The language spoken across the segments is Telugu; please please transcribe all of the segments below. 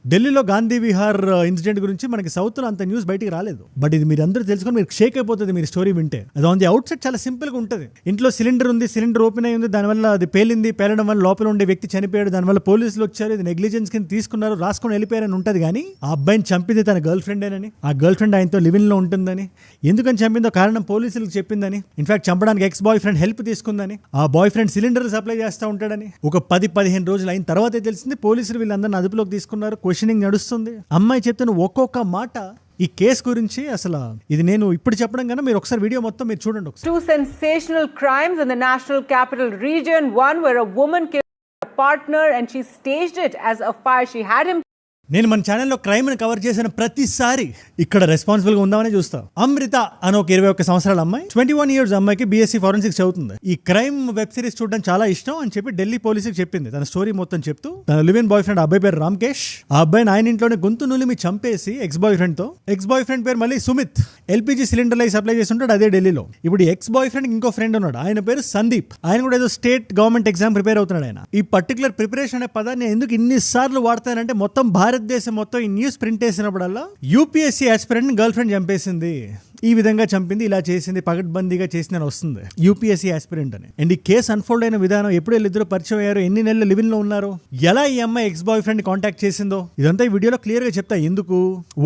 ఢిల్లీలో గాంధీ విహార్ ఇన్సిడెంట్ గురించి మనకి సౌత్ లో అంత న్యూస్ బయటికి రాలేదు. బట్ ఇది మీరు అందరూ తెలుసుకొని మీరు షేక్ అయిపోతుంది మీరు స్టోరీ వింటే. అది ఆన్ ది అవుట్ సైడ్ చాలా సింపుల్ గా ఉంటుంది. ఇంట్లో సిలిండర్ ఉంది, సిలిండర్ ఓపెన్ అయ్యి ఉంది, దానివల్ల అది పేలడం వల్ల లోపల ఉండే వ్యక్తి చనిపోయాడు, దానివల్ల పోలీసులు వచ్చారు, ఇది నెగ్లిజెన్స్ కింద తీసుకున్నారు, రాసుకొని వెళ్ళిపోయారని ఉంటుంది. కానీ ఆ అబ్బాయిని చంపింది తన గర్ల్ ఫ్రెండేనని, ఆ గర్ల్ ఫ్రెండ్ ఆయనతో లివింగ్ లో ఉంటుందని, ఎందుకని చంపిందో కారణం పోలీసులకు చెప్పిందని, ఇన్ఫాక్ట్ చంపడానికి ఎక్స్ బాయ్ ఫ్రెండ్ హెల్ప్ తీసుకుందని, ఆ బాయ్ ఫ్రెండ్ సిలిండర్ సప్లై చేస్తూ ఉంటాడని ఒక 10-15 రోజులు అయిన తర్వాతే తెలిసింది. పోలీసులు వీళ్ళందరినీ అదుపులోకి తీసుకున్నారు, క్వశ్చనింగ్ నడుస్తుంది. అమ్మాయి చెప్తున్న ఒక్కొక్క మాట ఈ కేసు గురించి అసలు ఇది నేను ఇప్పుడు చెప్పడం కన్నా మీరు ఒకసారి వీడియో మొత్తం మీరు చూడండి. Two sensational crimes in the National Capital Region. One where a woman killed a partner and she staged it as a fire. She had him. నేను మన ఛానల్లో క్రైమ్ని కవర్ చేసిన ప్రతిసారి ఇక్కడ రెస్పాన్సిబుల్గా ఉందామని చూస్తా. అమృత అని ఒక 21 సంవత్సరాల అమ్మాయి, 21 years అమ్మాయికి BSc ఫారెన్సిక్స్ చదువుతుంది. ఈ క్రైమ్ వెబ్ సిరీస్ చూడడం చాలా ఇష్టం అని చెప్పి ఢిల్లీ పోలీసుకి చెప్పింది. తన స్టోరీ మొత్తం చెప్తూ తన లివ్ ఇన్ బాయ్ ఫ్రెండ్ అబ్బాయి పేరు రామ్కేష్, ఆ అబ్బాయిని ఆయన ఇంట్లోనే గొంతు నులిమి చంపేసి ఎక్స్ బాయ్ ఫ్రెండ్ పేరు మళ్ళీ సుమిత్ LPG సిలిండర్లు సప్లై చేస్తుంటాడు అదే ఢిల్లీలో. ఇప్పుడు ఎక్స్ బాయ్ ఫ్రెండ్ ఇంకో ఫ్రెండ్ ఉన్నాడు, ఆయన పేరు సందీప్. ఆయన కూడా ఏదో స్టేట్ గవర్నమెంట్ ఎగ్జామ్ ప్రిపేర్ అవుతున్నాడు. ఆయన ఈ పర్టికులర్ ప్రిపరేషన్ అనే పదాన్ని ఎందుకు ఇన్నిసార్లు వాడతానంటే మొత్తం భారతదేశం మొత్తం ఈ న్యూస్ ప్రింట్ చేసినప్పుడల్లా UPSC ఆస్పిరెంట్ గర్ల్ ఫ్రెండ్ చంపేసింది, ఈ విధంగా చంపింది, ఇలా చేసింది, పగడ్బందీగా చేసిందని వస్తుంది UPSC ఆస్పిరెంట్ అని. అండ్ ఈ కేసు అన్ఫోల్డ్ అయిన విధానం, ఎప్పుడు వీళ్ళిద్దరు పరిచయం అయ్యారు, ఎన్ని నెలలు లివిన్ లో ఉన్నారు, ఎలా ఈ అమ్మాయి ఎక్స్ బాయ్ ఫ్రెండ్ కాంటాక్ట్ చేసిందో, ఇదంతా ఈ వీడియోలో క్లియర్ గా చెప్తా. ఎందుకు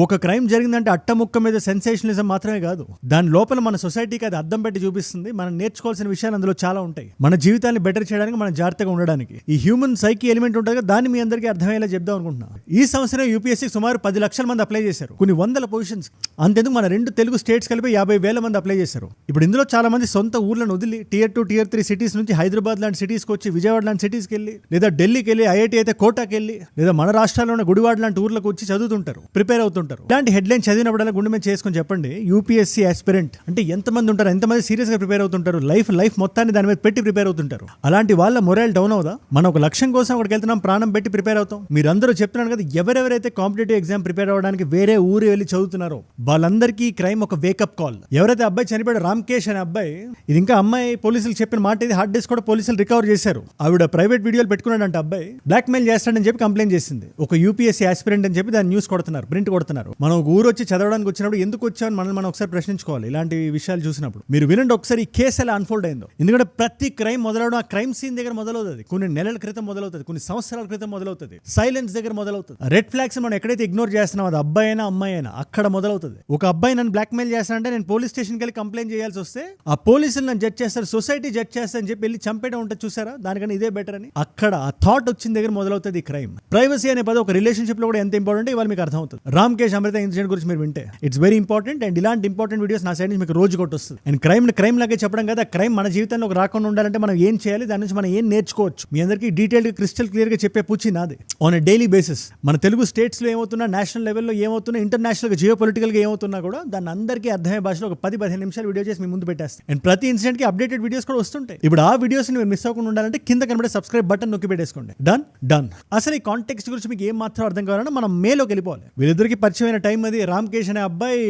ఒక క్రైమ్ జరిగిందంటే అట్టముక్క మీద సెన్సేషనలిజం మాత్రమే కాదు, దాని లోపల మన సొసైటీకి అది అద్దం పెట్టి చూపిస్తుంది. మనం నేర్చుకోవాల్సిన విషయాలు అందులో చాలా ఉంటాయి, మన జీవితాన్ని బెటర్ చేయడానికి, మనం జాగ్రత్తగా ఉండడానికి. ఈ హ్యూమన్ సైకి ఎలిమెంట్ ఉంటుంది కదా, దాన్ని మీ అందరికీ అర్థమయ్యేలా చెప్దాం అనుకుంటున్నాను. ఈ సంవత్సరం UPSC సుమారు 10 లక్షల మంది అప్లై చేశారు, కొన్ని వందల పొజిషన్స్. అంతెందుకు మన 2 తెలుగు స్టేట్స్ కలిపి 50,000 మంది అప్లై చేశారు. ఇప్పుడు ఇందులో చాలా మంది సొంత ఊర్లను వదిలి Tier 2, Tier 3 సిటీస్ నుంచి హైదరాబాద్ లాంటి సిటీస్కి వచ్చి, విజయవాడ లాంటి సిటీస్కి వెళ్ళి, లేదా ఢిల్లీకి వెళ్ళి, IIT అయితే కోటాకి వెళ్ళి, లేదా మన రాష్ట్రాల్లో ఉన్న గుడివాడ లాంటి ఊర్లకు వచ్చి చదువుతుంటారు, ప్రిపేర్ అవుతుంటారు. ఇలాంటి హెడ్లైన్ చదివినప్పుడల్లా గుండె మీద చేసుకొని చెప్పండి, UPSC ఆస్పిరెంట్ అంటే ఎంతమంది ఉంటారు, ఎంతమంది సీరియస్ గా ప్రిపేర్ అవుతుంటారు, లైఫ్ మొత్తాన్ని దాని మీద పెట్టి ప్రిపేర్ అవుతుంటారు. అలాంటి వాళ్ళ మొరైల్ డౌన్ అవుదా? మనం ఒక లక్ష్యం కోసం అక్కడికి వెళ్తున్నాం, ప్రాణం పెట్టి ప్రిపేర్ అవుతాం. మీరందరూ చెప్తున్నాను కదా, ఎవరెవరైతే కాంపిటేటివ్ ఎగ్జామ్ ప్రిపేర్ అవ్వడానికి వేరే ఊరు వెళ్ళి చదువుతున్నారో వాళ్ళందరికీ క్రైమ్ ఒక వేకప్ కాల్. ఎవరైతే అబ్బాయి చనిపోయాడు రామ్కేష్ అనే అబ్బాయి, ఇది ఇంకా అమ్మాయి పోలీసులు చెప్పిన మాట, ఇది హార్డ్ డిస్క్ కూడా పోలీసులు రికవర్ చేశారు. ఆవిడ ప్రైవేట్ వీడియోలు పెట్టుకున్నాడంటే అబ్బాయి బ్లాక్ మెయిల్ చేస్తాడని చెప్పి కంప్లైంట్ చేసింది. ఒక UPSC ఆస్పిరెంట్ అని చెప్పి దాన్ని న్యూస్ కొడుతున్నారు, ప్రింట్ కొడుతున్నారు. మనం ఒక ఊరు వచ్చి చదవడానికి వచ్చినప్పుడు ఎందుకు వచ్చామని మనం ఒకసారి ప్రశ్నించుకోవాలి. ఇలాంటి విషయాలు చూసినప్పుడు మీరు వినండి ఒకసారి ఈ కేసు ఎలా అన్ఫోల్డ్ అయిందో. ఎందుకంటే ప్రతి క్రైమ్ మొదలవడం ఆ క్రైమ్ సీన్ దగ్గర మొదలవుతుంది, కొన్ని నెలల క్రితం మొదలవుతుంది, కొన్ని సంవత్సరాల క్రితం మొదలవుతుంది, సైలెన్స్ దగ్గర మొదలవుతుంది. రెడ్ ఫ్లాగ్స్ మనం ఎక్కడైతే ఇగ్నోర్ చేస్తున్నాం, అది అబ్బాయి అయినా అమ్మాయి అయినా, అక్కడ మొదలవుతుంది. ఒక అబ్బాయి నన్ను బ్లాక్ మెయిల్ చేస్తానంటే నేను పోలీస్ స్టేషన్కి వెళ్ళి కంప్లైంట్ చేయాల్సి వస్తే ఆ పోలీసులు నన్ను జడ్జ్ చేస్తారు, సొసైటీ జడ్జ్ చేస్తారు అని చెప్పి వెళ్ళి చంపేయడం ఉంటుంది చూసారా, దానికన్నా ఇదే బెటర్ అని. అక్కడ ఆ థాట్ వచ్చిన దగ్గర మొదలవుతుంది ఈ క్రైమ్. ప్రైవసీ అనే పదం ఒక రిలేషన్షిప్ లో కూడా ఎంత ఇంపార్టెంట్ ఇవాళ మీకు అర్థం అవుతుంది. రామ్కేష్ అమృత ఇన్సిడెంట్ గురించి మీరు వింటే ఇట్స్ వెరీ ఇంపార్టెంట్. అండ్ ఇలాంటి ఇంపార్టెంట్ వీడియోస్ నా సైడ్ నుంచి మీకు రోజు కొట్టి వస్తుంది. అండ్ క్రైమ్ లాగే చెప్పడం కదా, క్రైమ్ మన జీవితంలో ఒక రాకుండా ఉండాలంటే మనం ఏం చేయాలి, దాని నుంచి మనం ఏం నేర్చుకోవచ్చు, మీ అందరికీ డీటెయిల్ గా క్రిస్టల్ క్లియర్ గా చెప్పే పూచి నాది. ఆన్ ఎ డైలీ బేసిస్ మన తెలుగు స్టేట్స్ లో ఏమవుతున్నా, నేషనల్ లెవెల్లో ఏమవుతున్నా, ఇంటర్నేషనల్ గా జియో పొలిటికల్ గా ఏమవుతున్నా కూడా దాన్ని అందరికీ అర్థమయ్యే భాషలో ఒక 10-15 నిమిషాలు వీడియో చేసి మీ ముందు పెట్టేస్తాను. అండ్ ప్రతి ఇన్సిడెంట్ కి అప్డేటెడ్ వీడియోస్ కూడా వస్తుంటాయి. ఇప్పుడు ఆ వీడియోస్ మీరు మిస్ అవ్వకుండా ఉండాలంటే కింద కనబడే సబ్స్క్రైబ్ బటన్ నొక్కి పెట్టేసుకోండి. డన్. అసలు ఈ కాంటెక్స్ట్ గురించి మీకు ఏం మాత్రం అర్థం కావాలంటే మనం మేలోకి వెళ్ళిపోవాలి. వీళ్ళిద్దరికి పరిచయమైన టైం అది. రామ్కేష్ అనే అబ్బాయి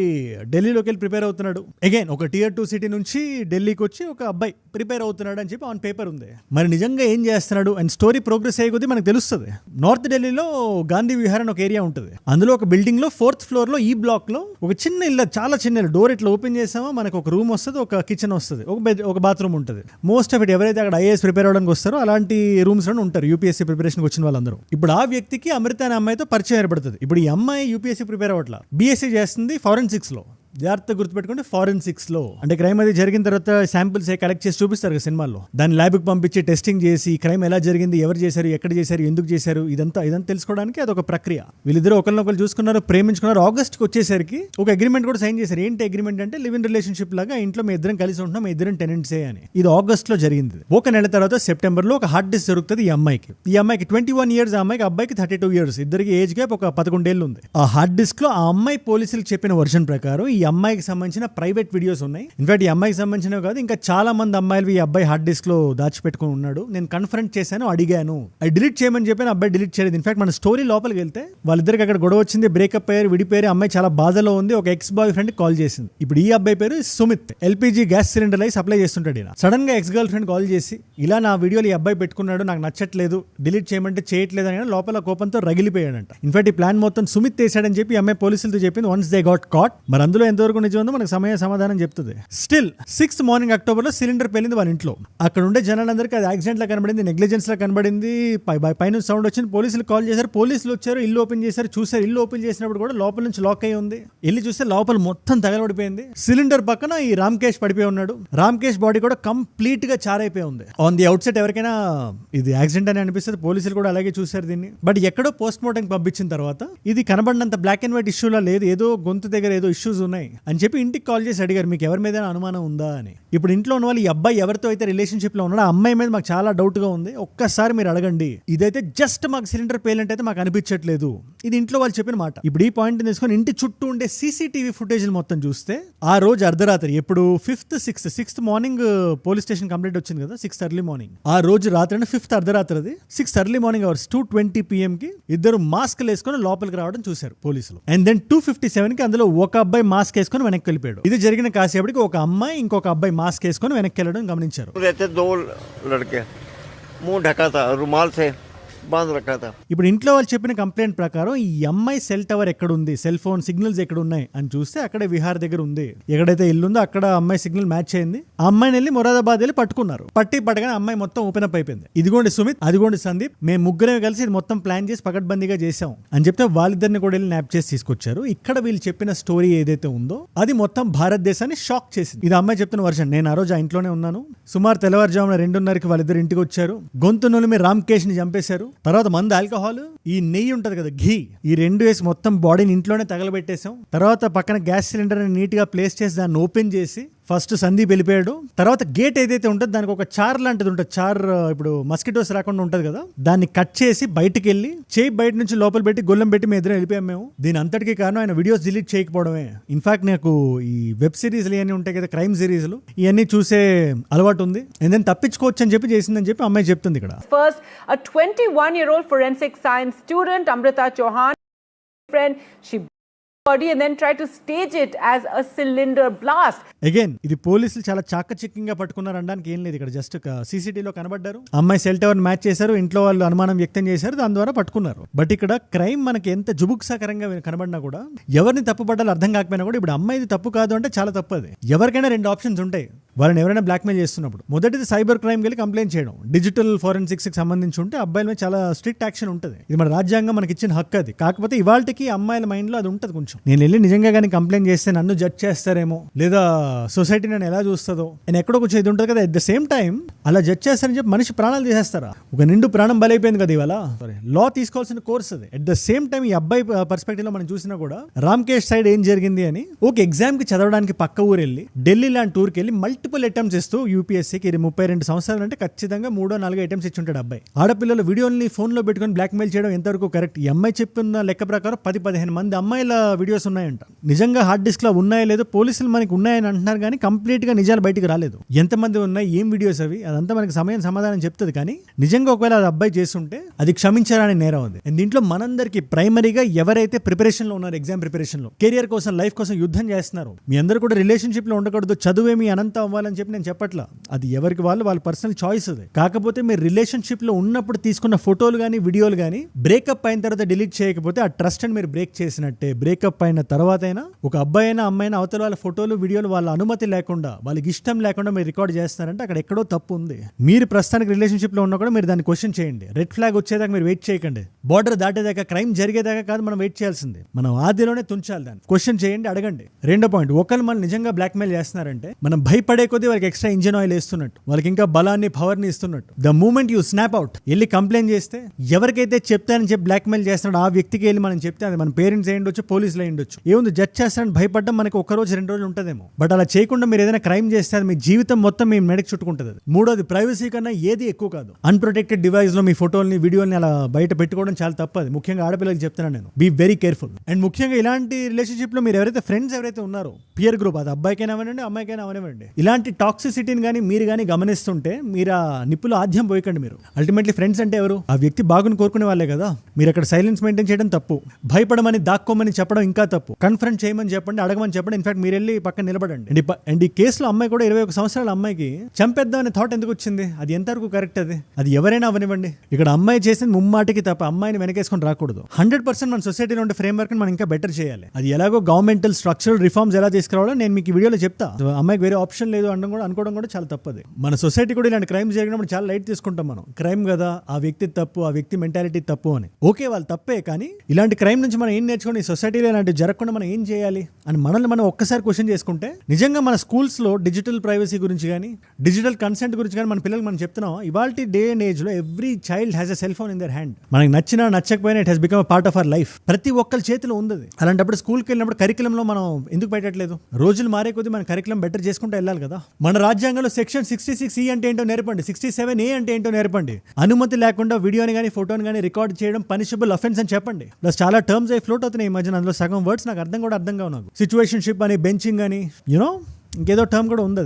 ఢిల్లీలోకి వెళ్ళి ప్రిపేర్ అవుతున్నాడు. అగైన్ ఒక Tier 2 సిటీ నుంచి ఢిల్లీకి వచ్చి ఒక అబ్బాయి ప్రిపేర్ అవుతున్నాడు అని చెప్పి ఆన్ పేపర్ ఉంది. మరి నిజంగా ఏం చేస్తున్నాడు అండ్ స్టోరీ ప్రోగ్రెస్ అయ్యే కొద్దీ మనకు తెలుస్తుంది. నార్త్ ఢిల్లీలో గాంధీ విహార్ అని ఒక ఏరియా ఉంటుంది. అందులో ఒక బిల్డింగ్ లో 4th floor లో ఈ బ్లాక్ లో ఒక చిన్న ఇల్లు, చాలా చిన్న ఇల్లు. డోర్ ఇట్లా ఓపెన్ చేసామో మనకు ఒక రూమ్ వస్తుంది, ఒక కిచెన్ వస్తుంది, ఒక బాత్రూమ్ ఉంటుంది. మోస్ట్ ఆఫ్ ఇట్ ఎవరైతే అక్కడ IAS ప్రిపేర్ అవడానికి వస్తారో అలాంటి రూమ్స్ లో ఉంటారు UPSC ప్రిపరేషన్ వచ్చిన వాళ్ళందరూ. ఇప్పుడు ఆ వ్యక్తికి అమృత అనే అమ్మాయితో పరిచయం ఏర్పడుతుంది. ఇప్పుడు ఈ అమ్మాయి UPSC ప్రిపేర్ అవ్వట్లా, BSc చేస్తుంది ఫారెన్సిక్స్ లో. జాగ్రత్త గుర్తుపెట్టుకుంటే ఫారెన్సిక్స్ లో అంటే క్రైమ్ అది జరిగిన తర్వాత శాంపిల్స్ కలెక్ట్ చేసి చూపిస్తారు కదా సినిమాల్లో, దాన్ని ల్యాబ్కి పంపించి టెస్టింగ్ చేసి క్రైమ్ ఎలా జరిగింది, ఎవరు చేశారు, ఎక్కడ చేశారు, ఎందుకు చేశారు, ఇదంతా తెలుసుకోవడానికి అదొక ప్రక్రియ. వీళ్ళిద్దరు ఒకరినొకరు చూసుకున్నారు, ప్రేమించుకున్నారు. ఆగస్ట్కి వచ్చేసరికి ఒక అగ్రిమెంట్ కూడా సైన్ చేశారు. ఏంటి అగ్రిమెంట్ అంటే లివ్ ఇన్ రిలేషన్షిప్ లాగా, ఇంట్లో మీ ఇద్దరం కలిసి ఉంటున్నాం, మీ ఇద్దరం టెనెంట్సే అని. ఇది ఆగస్ట్ లో జరిగింది. ఒక నెల తర్వాత సెప్టెంబర్ లో ఒక హార్డ్ డిస్క్ జరుగుతుంది ఈ అమ్మాయికి. 21 years, ఆ అమ్మాయికి, అబ్బాయికి 32 years. ఇద్దరికి ఏజ్ గ్యాప్ ఒక 11 ఏళ్ళు ఉంది. ఆ హార్డ్ డిస్క్ లో ఆ అమ్మాయి పోలీసులకు చెప్పిన వర్షన్ ప్రకారం ఈ అమ్మాయికి సంబంధించిన ప్రైవేట్ వీడియోస్ ఉన్నాయి. ఇన్ఫాక్ట్ ఈ అమ్మాయికి సంబంధించినవి కాదు, ఇంకా చాలా మంది అమ్మాయిలు ఈ అబ్బాయి హార్డ్ డిస్క్ లో దాచిపెట్టుకుని ఉన్నాడు. నేను కన్ఫరెంట్ చేశాను, అడిగాను, అది డిలీట్ చేయమని చెప్పి అబ్బాయి డిలీట్ చేయలేదు. ఇన్ఫాక్ట్ మన స్టోరీ లోపలికి వెళ్తే వాళ్ళిద్దరికి అక్కడ గొడవ వచ్చింది, బ్రేకప్ అయ్యారు, విడిపోయారు. అమ్మాయి చాలా బాధలో ఉంది. ఒక ఎక్స్ బాయ్ ఫ్రెండ్ కాల్ చేసింది. ఇప్పుడు ఈ అబ్బాయి పేరు సుమిత్, ఎల్పిజి గ్యాస్ సిలిండర్ అయి సప్లై చేస్తుంటాడు. ఇలా సడన్ గా ఎక్స్ గర్ల్ ఫ్రెండ్ కాల్ చేసి ఇలా నా వీడియోలు ఈ అబ్బాయి పెట్టుకున్నాడు, నాకు నచ్చట్లేదు, డిలీట్ చేయమంటే చేయట్లేదు అని లోపల కోపంతో రగిలిపోయాడంట. ఇన్ఫాక్ట్ ఈ ప్లాన్ మొత్తం సుమిత్ చేశాడని చెప్పి అమ్మాయి పోలీసులతో చెప్పింది. వన్స్ దే గాట్ కాట్, మరి అందులో ఎంతవరకు నిజం ఉందో మనకు సమాధానం చెప్తుంది. స్టిల్ 6th మార్నింగ్ అక్టోబర్ లో సిలిండర్ పేలింది వాళ్ళ ఇంట్లో. అక్కడ ఉండే జనాలందరికీ అది యాక్సిడెంట్ లా కనబడింది, నెగ్లిజెన్స్ లా కనబడింది. పైన సౌండ్ వచ్చింది, పోలీసులు కాల్ చేశారు, పోలీసులు వచ్చారు, ఇల్లు ఓపెన్ చేశారు, చూసారు. ఇల్లు ఓపెన్ చేసినప్పుడు కూడా లోపల నుంచి లాక్ అయ్యి ఉంది. ఇల్లు చూస్తే లోపల మొత్తం తగలబడిపోయింది. సిలిండర్ పక్కన ఈ రామ్కేష్ పడిపోయి ఉన్నాడు. రామ్కేష్ బాడీ కూడా కంప్లీట్ గా చారైపోయి ఉంది. ఆన్ ది అవుట్ సైడ్ ఎవరికైనా ఇది యాక్సిడెంట్ అని అనిపిస్తుంది. పోలీసులు కూడా అలాగే చూశారు దీన్ని. బట్ ఎక్కడో పోస్ట్ మార్టం పంపించిన తర్వాత ఇది కనబడినంత బ్లాక్ అండ్ వైట్ ఇష్యూలా లేదు, ఏదో గొంతు దగ్గర ఏదో ఇష్యూస్ ఉన్నాయి అని చెప్పి ఇంటికి కాల్ చేసి అడిగారు, మీకు ఎవరి మీద అనుమానం ఉందా అని. ఇప్పుడు ఇంట్లో ఉన్న వాళ్ళు ఈ అబ్బాయి ఎవరితో అయితే రిలేషన్షిప్ లో ఉన్నాడో ఆ అమ్మాయి మీద మాకు చాలా డౌట్ గా ఉంది, ఒక్కసారి మీరు అడగండి. ఇదైతే జస్ట్ మాకు సిలిండర్ పేలినట్టు అయితే మాకు అనిపించట్లేదు. ఇది ఇంట్లో వాళ్ళు చెప్పిన మాట. ఇప్పుడు ఈ పాయింట్ తీసుకొని ఇంటి చుట్టూ ఉండే సీసీటీవీ ఫుటేజ్ మొత్తం చూస్తే ఆ రోజు అర్ధరాత్రి, ఎప్పుడు 6th morning police station complaint వచ్చింది కదా, 6th ఎర్లీ మార్నింగ్. ఆ రోజు రాత్రి అంటే 5th అర్ధరాత్రి, అది 6th early morning hours 2:20 PM కి ఇద్దరు మాస్క్ వేసుకొని లోపలికి రావడం చూశారు పోలీసులు. అండ్ దెన్ 2:57 కి అందులో ఒక అబ్బాయి మాస్క్ వేసుకొని వెనక్కి వెళ్ళిపోయాడు. ఇది జరిగిన కాసేపటికి ఒక అమ్మాయి ఇంకొక అబ్బాయి మాస్క్ వేసుకొని వెనక్కి వెళ్ళడం గమనించారు. मुंह ढका था, रुमाल से बांध रखा था. ఇప్పుడు ఇంట్లో వాళ్ళు చెప్పిన కంప్లైంట్ ప్రకారం ఈ అమ్మాయి సెల్ టవర్ ఎక్కడ ఉంది, సెల్ ఫోన్ సిగ్నల్స్ ఎక్కడ ఉన్నాయి అని చూస్తే అక్కడే విహార్ దగ్గర ఉంది. ఎక్కడైతే ఇల్లు ఉందో అక్కడ అమ్మాయి సిగ్నల్ మ్యాచ్ అయింది. ఆ అమ్మాయిని వెళ్ళి మొరాదాబాద్ వెళ్ళి పట్టుకున్నారు. పట్టగానే అమ్మాయి మొత్తం ఓపెన్ అప్ అయిపోయింది. ఇదిగోండి సుమిత్, అదిగోండి సందీప్, మేము ముగ్గురే కలిసి ఇది మొత్తం ప్లాన్ చేసి పకడ్బందీగా చేసాం అని చెప్తే వాళ్ళిద్దరిని కూడా వెళ్ళి న్యాప్ చేసి తీసుకొచ్చారు. ఇక్కడ వీళ్ళు చెప్పిన స్టోరీ ఏదైతే ఉందో అది మొత్తం భారతదేశాన్ని షాక్ చేసింది. ఇది అమ్మాయి చెప్తున్న వర్షన్. నేను ఆ రోజు ఆ ఇంట్లోనే ఉన్నాను. సుమారు తెల్లవారుజామున 2:30కి వాళ్ళిద్దరు ఇంటికి వచ్చారు. గొంతు నులిమి రామ్కేష్ ని చంపేశారు. తర్వాత మందు, ఆల్కహాల్, ఈ నెయ్యి ఉంటది కదా, ఘీ, ఈ రెండు వేసి మొత్తం బాడీని ఇంట్లోనే తగలబెట్టేశాం. తర్వాత పక్కన గ్యాస్ సిలిండర్ నీట్ గా ప్లేస్ చేసి దాన్ని ఓపెన్ చేసి ఫస్ట్ సందీప్ వెళ్ళిపోయాడు. తర్వాత గేట్ ఏదైతే ఉంటుందో దానికి ఒక చార్ లాంటిది ఉంటుంది. చార్ ఇప్పుడు మస్కిటోస్ రాకుండా ఉంటది కదా, దాన్ని కట్ చేసి బయటకు వెళ్ళి చేయి బయట నుంచి లోపల పెట్టి గొల్లం పెట్టి మేము ఎదురు వెళ్ళిపోయాం. మేము దీని అంతటికీ కారణం ఆయన వీడియోస్ డిలీట్ చేయకపోవడమే. ఇన్ఫాక్ట్ నాకు ఈ వెబ్ సిరీస్లు ఇవన్నీ ఉంటాయి కదా, క్రైమ్ సిరీస్లు, ఇవన్నీ చూసే అలవాటు ఉంది. నేను తప్పించుకోవచ్చు అని చెప్పి చేసిందని చెప్పి అమ్మాయి చెప్తుంది ఇక్కడ. First, a 21-year-old forensic science student, Amrita Chauhan, friend, she body and then try to stage it as a cylinder blast. Again ఇది పోలీసులు చాలా చాకచక్యంగా పట్టుకున్నారు అనడానికి ఏం లేదు. ఇక్కడ జస్ట్ సీసీటీవీలో కనబడ్డారు, అమ్మాయి సెల్ టవర్ మ్యాచ్ చేశారు, ఇంట్లో వాళ్ళు అనుమానం వ్యక్తం చేశారు, దాని ద్వారా పట్టుకున్నారు. బట్ ఇక్కడ క్రైమ్ మనకి ఎంత జుబుక్సాకరంగా కనబడినా కూడా, ఎవరిని తప్పుపడ్డాలో అర్థం కాకపోయినా కూడా, ఇప్పుడు అమ్మాయిది తప్పు కాదు అంటే చాలా తప్పు. అది ఎవరికైనా 2 ఆప్షన్స్ ఉంటాయి. వాళ్ళని ఎవరైనా బ్లాక్మెయిల్ చేస్తున్నప్పుడు మొదటిది సైబర్ క్రైమ్ వెళ్ళి కంప్లైంట్ చేయడం. డిజిటల్ ఫోరెన్సిక్స్ కి సంబంధించి ఉంటే అబ్బాయిల మీద చాలా స్ట్రిక్ట్ యాక్షన్ ఉంటుంది. ఇది మన రాజ్యాంగం మనకి ఇచ్చిన హక్కు. అది కాకపోతే ఇవాళకి అమ్మాయిల మైండ్ లో అది ఉంటుంది కొంచెం. నేను వెళ్ళి నిజంగా కానీ కంప్లైంట్ చేస్తే నన్ను జడ్జ్ చేస్తారేమో, లేదా సొసైటీ నన్ను ఎలా చూస్తుందో అని ఎక్కడో కొంచెం ఇది ఉంటుంది కదా. అట్ ద సేమ్ టైం అలా జడ్జ్ చేస్తారని చెప్పి మనిషి ప్రాణాలు తీసేస్తారా? ఒక నిండు ప్రాణం బలైపోయింది కదా ఇవాళ. లా తీసుకోవాల్సిన కోర్స్ అది. అట్ ద సేమ్ టైం ఈ అబ్బాయి పర్స్పెక్టివ్ లో మనం చూసినా కూడా రామ్కేష్ సైడ్ ఏం జరిగింది అని, ఒక ఎగ్జామ్ కి చదవడానికి పక్క ఊరు వెళ్ళి ఢిల్లీ లాంటి ఊరికి వెళ్ళి మల్టిపుల్ అటెంప్ట్స్ ఇస్తూ యూపీఎస్సీకి 32 సంవత్సరాలు అంటే ఖచ్చితంగా 3-4 అటెంప్ట్స్ ఇచ్చి ఉంటాడు అబ్బాయి. ఆడపిల్లల వీడియోని ఫోన్ లో పెట్టుకుని బ్లాక్మెయిల్ చేయడం ఎంతవరకు కరెక్ట్? ఈ అమ్మాయి చెప్పిన లెక్క ప్రకారం 10-15 మంది అమ్మాయిల వీడియోస్ ఉన్నాయంట. నిజంగా హార్డ్ డిస్క్ లో ఉన్నాయో లేదో పోలీసులు మనకి ఉన్నాయని అంటున్నారు, కానీ కంప్లీట్ గా నిజాలు బయటకు రాలేదు. ఎంతమంది ఉన్నాయి, ఏం వీడియోస్ అవి, అదంతా మనకి సమాధానం చెప్తుంది. కానీ నిజంగా ఒకవేళ అది అబ్బాయి చేస్తుంటే అది క్షమించారని నేరం అది. దీంట్లో మనందరికి ప్రైమరీగా ఎవరైతే ప్రిపరేషన్ లో ఉన్నారు, ఎగ్జామ్ ప్రిపరేషన్ లో, కెరియర్ కోసం, లైఫ్ కోసం యుద్ధం చేస్తున్నారు, మీ అందరూ కూడా రిలేషన్షిప్ లో ఉండకూడదు, చదువేమి అనంతం అవ్వాలని చెప్పి నేను చెప్పట్లా. అది ఎవరికి వాళ్ళ పర్సనల్ చాయిస్. అది కాకపోతే మీరు రిలేషన్షిప్ లో ఉన్నప్పుడు తీసుకున్న ఫోటోలు కానీ వీడియోలు కానీ బ్రేకప్ అయిన తర్వాత డిలీట్ చేయకపోతే ఆ ట్రస్ట్ అని మీరు బ్రేక్ చేసినట్టే. బ్రేకప్ అయిన తర్వాత అయినా ఒక అబ్బాయి అయినా అమ్మాయి అయినా అవతల వాళ్ళ ఫోటోలు వీడియోలు వాళ్ళ అనుమతి లేకుండా, వాళ్ళకి ఇష్టం లేకుండా మీరు రికార్డ్ చేస్తున్నారంటే అక్కడ ఎక్కడో తప్పు ఉంది. మీరు ప్రస్తుతానికి రిలేషన్షిప్ లో ఉన్నా కూడా మీరు దాన్ని క్వశ్చన్ చేయండి. రెడ్ ఫ్లాగ్ వచ్చేదాకా మీరు వెయిట్ చేయకండి. బార్డర్ దాటేదాకా, క్రైమ్ జరిగేదాకా కాదు మనం వెయిట్ చేయాల్సింది. మనం ఆదిలోనే తుంచాలి. దాన్ని క్వశ్చన్ చేయండి, అడగండి. రెండో పాయింట్, ఒకళ్ళు మనం నిజంగా బ్లాక్మెయిల్ చేస్తున్నారంటే మనం భయపడే అయ్యే కొద్దీ వాళ్ళకి ఎక్స్ట్రా ఇంజిన్ ఆయిల్ వేస్తున్నట్టు, వాళ్ళకి ఇంకా బలాన్ని పవర్ని ఇస్తున్నట్టు. The moment you snap out, వెళ్ళి కంప్లైంట్ చేస్తే ఎవరికైతే చెప్తానని చెప్పి బ్లాక్మెయిల్ చేస్తున్నాడు ఆ వ్యక్తికి వెళ్ళి మనం చెప్తే అది మన పేరెంట్స్ అయి ఉండొచ్చు, పోలీసులు అయి ఉండొచ్చు. ఏముంది జడ్జ్ చేస్తారని భయపడ్డం మనకి ఒక రోజు 2 రోజులు ఉంటుందేమో. బట్ అలా చేయకుండా మీరు ఏదైనా క్రైమ్ చేస్తే అది మీ జీవితం మొత్తం మీ మెడకి చుట్టుకుంటుంది. మూడోది, ప్రైవసీ కన్నా ఏది ఎక్కువ కాదు. అన్ప్రొటెక్టెడ్ డివైస్ లో మీ ఫోటోల్ని వీడియోని అలా బయట పెట్టుకోవడం చాలా తప్పది. ముఖ్యంగా ఆడపిల్లలకి చెప్తున్నాను నేను, బీ వెరీ కేర్ఫుల్. అండ్ ముఖ్యంగా ఇలాంటి రిలేషన్షిప్ లో మీరు ఎవరైతే ఫ్రెండ్స్ ఎవరైతే ఉన్నారో, పియర్ గ్రూప్, అది అబ్బాయికైనా అవనండి అమ్మాయికైనా అవనివ్వండి, ఇలాంటి టాక్సిసిటీని కానీ మీరు కానీ గమనిస్తుంటే మీరు ఆ నిప్పులు ఆద్యం పోయకండి. మీరు అల్టిమేట్లీ ఫ్రెండ్స్ అంటే ఎవరు? ఆ వ్యక్తి బాగుని కోరుకునే వాళ్ళే కదా. మీరు అక్కడ సైలెన్స్ మెయింటైన్ చేయడం తప్పు, భయపడమని దాక్కోమని చెప్పడం ఇంకా తప్పు. కన్ఫరెంట్ చేయమని చెప్పండి, అడగమని చెప్పండి. ఇన్ఫాక్ట్ మీరు వెళ్ళి పక్కన నిలబడండి. అండ్ ఈ కేసులో అమ్మాయి కూడా 21 సంవత్సరాల అమ్మాయికి చంపేద్దాం అనే థాట్ ఎందుకు వచ్చింది? అది ఎంతవరకు కరెక్ట్? అది ఎవరైనా అవనివ్వండి. ఇక్కడ అమ్మాయి చేసింది ముమ్మాటికి తప్ప, అమ్మాయిని వెనకేసుకొని రాకూడదు. 100% మన సొసైటీలో ఉండే ఫ్రేమ్ వర్క్ మనం ఇంకా బెటర్ చేయాలి. అది ఎలాగో గవర్నమెంటల్ స్ట్రక్చరల్ రిఫార్మ్స్ ఎలా తీసుకురావాలో నేను మీకు ఈ వీడియోలో చెప్తా. అమ్మాయికి వేరే ఆప్షన్ లేదు అనుకోవడం కూడా చాలా తప్పది. మన సొసైటీ కూడా ఇలాంటి క్రైమ్ జరిగినప్పుడు చాలా లైట్ తీసుకుంటాం మనం. క్రైమ్ కదా, ఆ వ్యక్తి తప్పు, ఆ వ్యక్తి మెంటాలిటీ తప్పు అని. ఓకే, వాళ్ళు తప్పే, కానీ ఇలాంటి క్రైమ్ నుంచి మనం ఏం నేర్చుకోండి, ఈ సొసైటీలో ఇలాంటివి జరగకుండా మనం ఏం చేయాలి అని మనల్ని మనం ఒక్కసారి క్వశ్చన్ చేసుకుంటే, నిజంగా మన స్కూల్స్ లో డిజిటల్ ప్రైవసీ గురించి కానీ డిజిటల్ కన్సెంట్ గురించి కానీ మన పిల్లలకు మనం చెప్తున్నాం. ఇవాళ డే అండ్ ఏజ్ లో every child has a cell phone in their hand. మనకి నచ్చినా నచ్చకపోయినా it has become a part of our life. ప్రతి ఒక్కరి చేతిలో ఉంది. అలాంటప్పుడు స్కూల్కి వెళ్ళినప్పుడు కరికులంలో మనం ఎందుకు పెట్టట్లేదు? రోజులు మారే కొద్దీ మన కరికులం బెటర్ చేసుకుంటూ వెళ్ళాలి కదా. మన రాజ్యాంగంలో సెక్షన్ 66E అంటే ఏంటో నేర్పండి, 67A అంటే ఏంటో నేర్పండి. అనుమతి లేకుండా వీడియోని కానీ ఫోటోని కానీ రికార్డ్ చేయడం పనిషబుల్ అఫెన్స్ అని చెప్పండి. ప్లస్ చాలా టర్మ్స్ అయి ఫ్లోట్ అవుతున్నాయి ఈ మధ్యన. అందులో సగం వర్డ్స్ నాకు అర్థం కావు. నాకు సిచ్యువేషన్షిప్ అని, బెంచింగ్ అని, యూనో ఇంకేదో టర్మ్ కూడా ఉంది,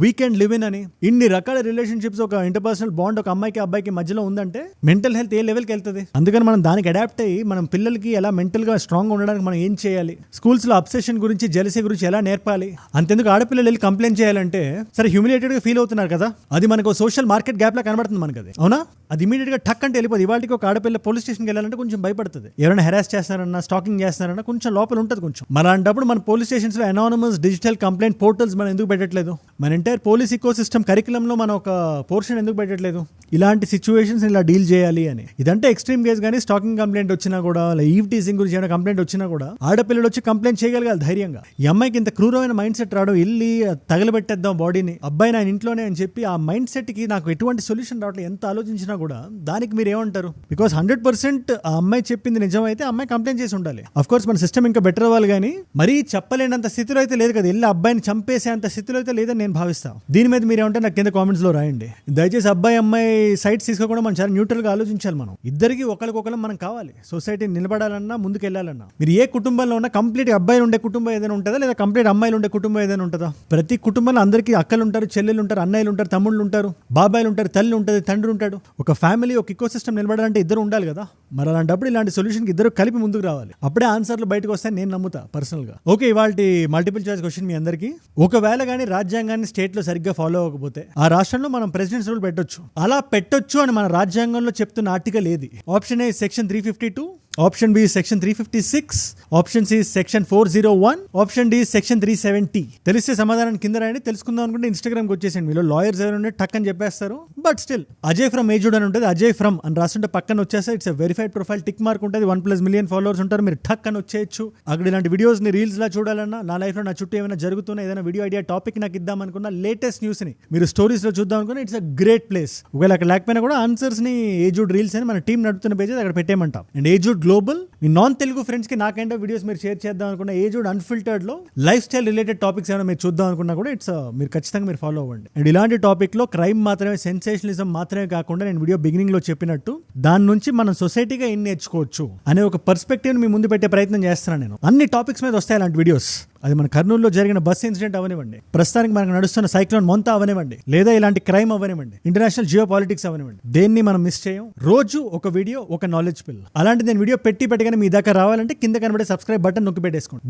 వీకెండ్ లివ్ ఇన్ అని. ఇన్ని రకాల రిలేషన్షిప్స్, ఒక ఇంటర్పర్సనల్ బాండ్ ఒక అమ్మాయికి అబ్బాయికి మధ్యలో ఉందంటే మెంటల్ హెల్త్ ఏ లెవెల్కి వెళ్తుంది? అందుకని మనం దానికి అడాప్ట్ అయ్యి మనం పిల్లలకి ఎలా మెంటల్ గా స్ట్రాంగ్ ఉండడానికి మనం ఏం చేయాలి, స్కూల్స్ లో అబ్సెషన్ గురించి, జెలసీ గురించి ఎలా నేర్పాలి. అంతెందుకు ఆడపిల్లలు వెళ్ళి కంప్లైంట్ చేయాలంటే సరే హ్యూమిలేటెడ్ గా ఫీల్ అవుతున్నారు కదా, అది మనకు సోషల్ మార్కెట్ గ్యాప్ లా కనబడుతుంది మనకి. అది అవునా? అది ఇమీడియట్ గా టక్ అంటే వెళ్ళిపోతుంది. ఇవాళకి ఒక ఆడపిల్ల పోలీస్ స్టేషన్కి వెళ్ళాలంటే కొంచెం భయపడుతుంది. ఎవరైనా హెరాస్ చేస్తారన్నా, స్టాకింగ్ చేస్తారన్నా కొంచెం లోపల ఉంటుంది కొంచెం. అలాంటప్పుడు మన పోలీస్ స్టేషన్స్ లో అనానమస్ డిజిటల్ కంప్లైంట్ పోర్టల్స్ మనం ఎందుకు పెట్టట్లేదు? మన ఎంటైర్ పోలీస్ ఈకో సిస్టమ్ కరికులంలో మనం ఒక పోర్షన్ ఎందుకు పెట్టట్లేదు? ఇలాంటి సిచ్యువేషన్స్ ఇలా డీల్ చేయాలి అని. ఇదంటే ఎక్స్ట్రీమ్ కేస్ కానీ స్టాకింగ్ కంప్లైంట్ వచ్చినా కూడా, ఈవ్ టీజింగ్ గురించి ఏమైనా కంప్లైంట్ వచ్చినా కూడా ఆడపిల్లలు వచ్చి కంప్లైంట్ చేయగలగాలి ధైర్యంగా. ఈ అమ్మాయికి ఇంత క్రూరమైన మైండ్ సెట్ రావడం, వెళ్ళి తగలబెట్టేద్దాం బాడీని, అబ్బాయి నా ఇంట్లోనే అని చెప్పి ఆ మైండ్ సెట్ కి నాకు ఎటువంటి సొల్యూషన్ రావట్లేదు. ఎంత ఆలోచించినా కూడా దానికి మీరు ఏమంటారు? బికాస్ 100% ఆ అమ్మాయి చెప్పింది నిజమైతే అమ్మాయి కంప్లైంట్ చేసి ఉండాలి. అఫ్ కోర్స్ మన సిస్టమ్ ఇంకా బెటర్ అవ్వాలి, కానీ మరీ చెప్పలేనంత స్థితిలో అయితే లేదు కదా, వెళ్ళి అబ్బాయిని చంపేసే అంత స్థితిలో అయితే లేదని నేను భావిస్తాను. దీని మీద మీరు ఏమంటే నాకు కింద కామెంట్స్ లో రాయండి. దయచేసి అబ్బాయి అమ్మాయి సైడ్స్ తీసుకోకుండా మనం చాలా న్యూట్రల్ గా ఆలోచించాలి. మనం ఇద్దరికి ఒకరికొకరు మనం కావాలి. సొసైటీ నిలబడాలన్నా, ముందుకు వెళ్ళాలన్నా. మీరు ఏ కుటుంబంలో ఉన్నా కంప్లీట్ అబ్బాయిలు ఉండే కుటుంబం ఏదైనా ఉంటుందా, లేదా కంప్లీట్ అమ్మాయిలు ఉండే కుటుంబం ఏదైనా ఉంటుందా? ప్రతి కుటుంబంలో అందరికీ అక్కలు ఉంటారు, చెల్లెలు ఉంటారు, అన్నయ్యలు ఉంటారు, తమ్ముళ్ళు ఉంటారు, బాబాయిలు ఉంటారు, తల్లి ఉంటుంది, తండ్రి ఉంటాడు. ఒక ఫ్యామిలీ, ఒక ఇకో సిస్టమ్ నిలబడాలంటే ఇద్దరు ఉండాలి కదా. మరి అలాంటప్పుడు ఇలాంటి సొల్యూషన్ ఇద్దరు కలిపి ముందుకు రావాలి. అప్పుడే ఆన్సర్లు బయటకు వస్తాయని నేను నమ్ముతా పర్సనల్ గా. ఓకే, ఇవాళ మల్టిపుల్ చాయిస్ క్వశ్చన్ మీ అందరికీ. ఒకవేళ కానీ రాజ్యాంగాన్ని స్టేట్ లో సరిగ్గా ఫాలో అవ్వకపోతే ఆ రాష్ట్రంలో మనం ప్రెసిడెంట్స్ రూల్ పెట్టొచ్చు. అలా పెట్టొచ్చు అని మన రాజ్యాంగంలో చెప్తున్న ఆర్టికల్ ఏది? Option A section 352, option B section 356, option C section 401, option D section 370. తెలిస్తే సమాధానం కింద రాయండి. తెలుసుకుందాం అనుకుంటే ఇన్స్టాగ్రామ్ కి వచ్చేసండి. మీలో లాయర్స్ ఎవరు ఉంటే టక్ అని చెప్పేస్తారు. బట్ స్టిల్ అజయ్ ఫ్రమ్ ఏజుడ్ అని ఉంటుంది. అజయ్ ఫ్రమ్ అని రాస్తుంటే పక్కన వచ్చేస్తే it's verified profile, tick mark ఉంటుంది, 1+ మిలియన్ ఫాలోవర్స్ ఉంటారు. మీరు టక్ అని వచ్చేయచ్చు. అక్కడ ఇలాంటి వీడియోస్ ని రీల్స్ లా చూడాలన్నా, నా లైఫ్ లో నా చుట్టూ ఏమైనా జరుగుతున్నా, ఏదైనా వీడియో ఐడియా టాపిక్ నాకు ఇద్దాం అనుకున్నా, లేటెస్ట్ న్యూస్ ని మీరు స్టోరీస్ లో చూద్దాం అనుకున్నా, ఇట్స్ అ గ్రేట్ ప్లేస్. ఒకవేళ అక్కడ లేకపోయినా కూడా ఆన్సర్స్ ని ఏజుడ్ రీల్స్ అని మన టీం నడుపుతున్న పేజెస్ అక్కడ పెట్టేయమంటాం. అండ్ ఏజుడ్ గ్లోబల్ మీ నాన్ తెలుగు ఫ్రెండ్స్ కి నాకైనా వీడియోస్ మీరు షేర్ చేద్దాం అనుకున్నా, ఏజుడ్ అన్ఫిల్టర్డ్ లో లైఫ్ స్టైల్ రిలేటెడ్ టాపిక్స్ ఏమైనా మీరు చూద్దాం అనుకున్నా కూడా ఇట్స్ మీరు ఖచ్చితంగా మీరు ఫాలో అవ్వండి. అండ్ ఇలాంటి టాపిక్ లో క్రైమ్ మాత్రమే, సెన్సేషనలిజం మాత్రమే కాకుండా నేను వీడియో బిగినింగ్ లో చెప్పినట్టు దాని నుంచి మనం సొసైటీగా ఏం నేర్చుకోవచ్చు అనే ఒక పర్స్పెక్టివ్ మీ ముందు పెట్టే ప్రయత్నం చేస్తున్నాను నేను. అన్ని టాపిక్స్ మీద వస్తాయి అలాంటి వీడియోస్. అది మన కర్నూలులో జరిగిన బస్ ఇన్సిడెంట్ అవనివ్వండి, ప్రస్తుతానికి మనకు నడుస్తున్న సైక్లోన్ మొంతా అవనివ్వండి, లేదా ఇలాంటి క్రైమ్ అవనివ్వండి, ఇంటర్నేషనల్ జియో పాలిటిక్స్ అవనివ్వండి, దేన్ని మనం మిస్ చేయం. రోజు ఒక వీడియో, ఒక నాలెడ్జ్ పిల్. అలాంటి నేను వీడియో పెట్టగానే మీ దాకా రావాలంటే కింద కనబడే సబ్స్క్రైబ్ బటన్ నొక్కి పెట్టేసుకోండి.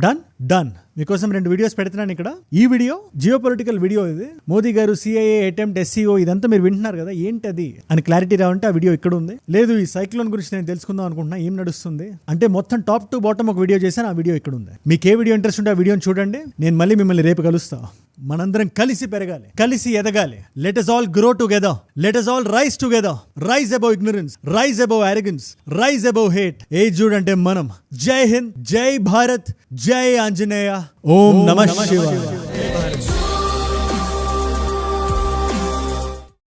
డన్. మీకోసం 2 వీడియోస్ పెడుతున్నాను ఇక్కడ. ఈ వీడియో జియో పొలిటికల్ వీడియో. ఇది మోదీ గారు సిఐఏ అటెంప్ట్, SCO ఇదంతా మీరు వింటున్నారు కదా, ఏంటి అది అని క్లారిటీ రావంటే ఆ వీడియో ఇక్కడ ఉంది. లేదు ఈ సైక్లోన్ గురించి నేను తెలుసుకుందాం అనుకుంటున్నా, ఏం నడుస్తుంది అంటే మొత్తం టాప్ టు బాటమ్ ఒక వీడియో చేశాను. ఆ వీడియో ఇక్కడ ఉంది. మీకు ఏ వీడియో ఇంట్రెస్ట్ ఉంటే ఆ వీడియోని చూడండి. నేను మళ్ళీ మిమ్మల్ని రేపు కలుస్తా. మనందరం కలిసి పెరగాలి, కలిసి ఎదగాలి. Let us all grow together. Let us all rise together. Rise above ignorance, rise above arrogance, rise above hate. ఏజుడ్ అంటే మనం. జై హింద్, జై భారత్, జై ఆంజనేయ. ఓం నమః శివాయ.